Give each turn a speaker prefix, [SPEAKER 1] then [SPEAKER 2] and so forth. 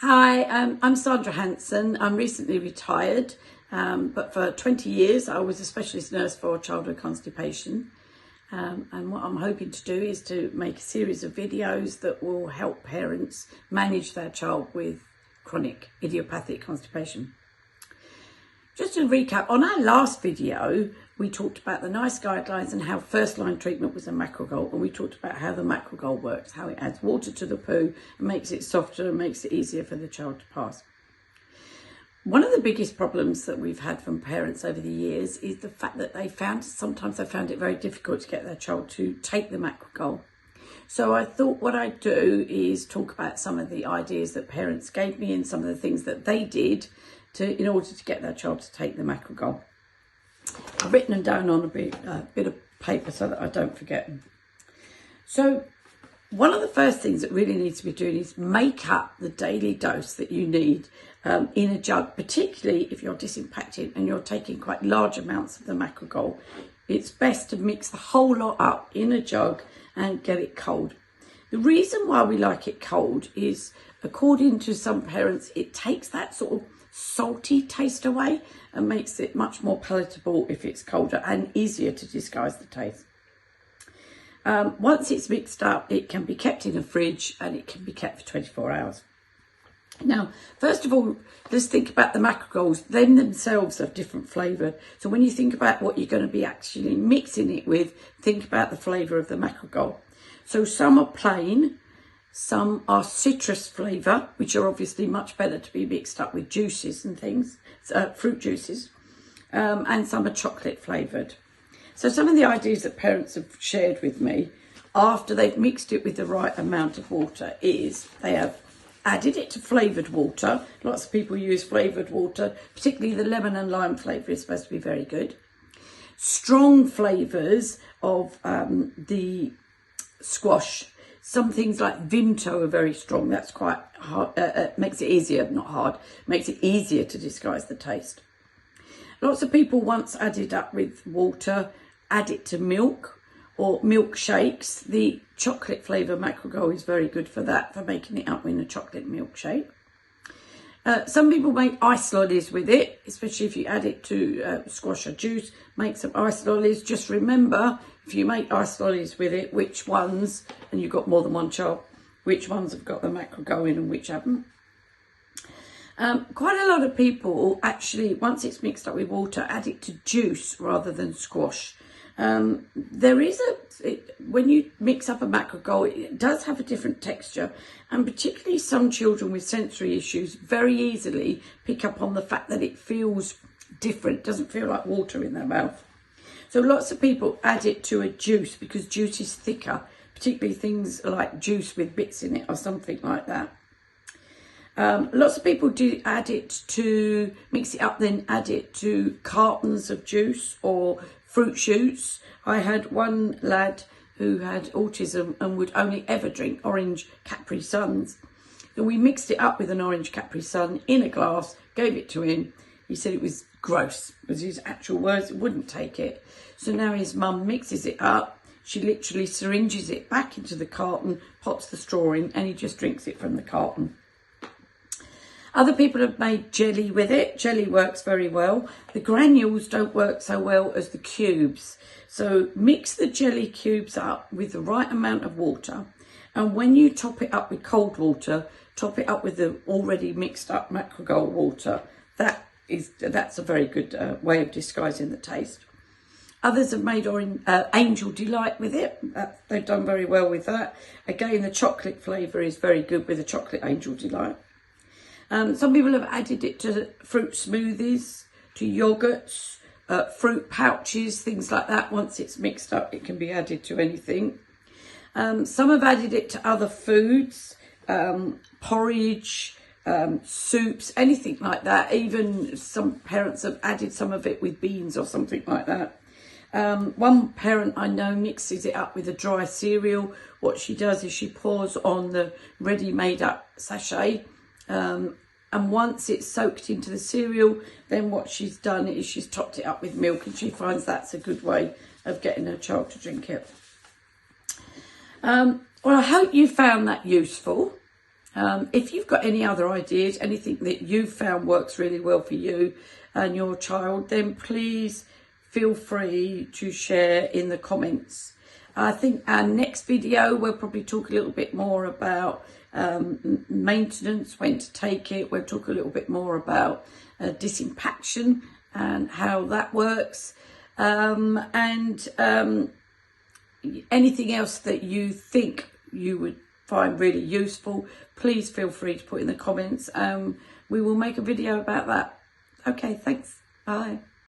[SPEAKER 1] Hi, I'm Sandra Hanson. I'm recently retired, but for 20 years I was a specialist nurse for childhood constipation. And what I'm hoping to do is to make a series of videos that will help parents manage their child with chronic idiopathic constipation. Just to recap, on our last video, we talked about the NICE guidelines and how first-line treatment was a Macrogol, and we talked about how the Macrogol works, how it adds water to the poo and makes it softer and makes it easier for the child to pass. One of the biggest problems that we've had from parents over the years is the fact that sometimes they found it very difficult to get their child to take the Macrogol. So I thought what I'd do is talk about some of the ideas that parents gave me and some of the things that they did in order to get their child to take the Macrogol. I've written them down on a bit of paper so that I don't forget them. So one of the first things that really needs to be doing is make up the daily dose that you need in a jug, particularly if you're disimpacting and you're taking quite large amounts of the Macrogol. It's best to mix the whole lot up in a jug and get it cold. The reason why we like it cold is, according to some parents, it takes that sort of salty taste away and makes it much more palatable if it's colder and easier to disguise the taste. Once it's mixed up, it can be kept in a fridge and it can be kept for 24 hours. Now, first of all, let's think about the Macrogols. They themselves are different flavoured. So when you think about what you're going to be actually mixing it with, think about the flavour of the Macrogol. So some are plain, some are citrus flavour, which are obviously much better to be mixed up with juices and things, fruit juices, and some are chocolate flavoured. So some of the ideas that parents have shared with me after they've mixed it with the right amount of water is they have added it to flavoured water. Lots of people use flavoured water, particularly the lemon and lime flavour is supposed to be very good. Strong flavours of the squash. Some things like Vimto are very strong. That's quite hard, makes it easier, not hard, makes it easier to disguise the taste. Lots of people once added up with water, add it to milk or milkshakes. The chocolate flavour Macrogol is very good for that, for making it up in a chocolate milkshake. Some people make ice lollies with it, especially if you add it to squash or juice. Make some ice lollies. Just remember, if you make ice lollies with it, which ones, and you've got more than one child, which ones have got the Macrogol in and which haven't. Quite a lot of people actually, once it's mixed up with water, add it to juice rather than squash. When you mix up a Macrogol, it does have a different texture, and particularly some children with sensory issues very easily pick up on the fact that it feels different, doesn't feel like water in their mouth. So lots of people add it to a juice because juice is thicker, particularly things like juice with bits in it or something like that. Lots of people do add it to, mix it up, then add it to cartons of juice or fruit shoots. I had one lad who had autism and would only ever drink orange Capri Suns. So we mixed it up with an orange Capri Sun in a glass, gave it to him. He said it was gross, was his actual words, wouldn't take it. So now his mum mixes it up. She literally syringes it back into the carton, pops the straw in, and he just drinks it from the carton. Other people have made jelly with it. Jelly works very well. The granules don't work so well as the cubes. So mix the jelly cubes up with the right amount of water. And when you top it up with cold water, top it up with the already mixed up Macrogol water. That's a very good way of disguising the taste. Others have made Angel Delight with it. They've done very well with that. Again, the chocolate flavour is very good with the chocolate Angel Delight. Some people have added it to fruit smoothies, to yogurts, fruit pouches, things like that. Once it's mixed up, it can be added to anything. Some have added it to other foods, porridge, soups, anything like that. Even some parents have added some of it with beans or something like that. One parent I know mixes it up with a dry cereal. What she does is she pours on the ready made up sachet, and once it's soaked into the cereal, then what she's done is she's topped it up with milk, and she finds that's a good way of getting her child to drink it. Well, I hope you found that useful. If you've got any other ideas, anything that you've found works really well for you and your child, then please feel free to share in the comments. I think our next video, we'll probably talk a little bit more about maintenance, when to take it. We'll talk a little bit more about disimpaction and how that works. And anything else that you think you would find really useful, please feel free to put in the comments. We will make a video about that. Okay, thanks. Bye.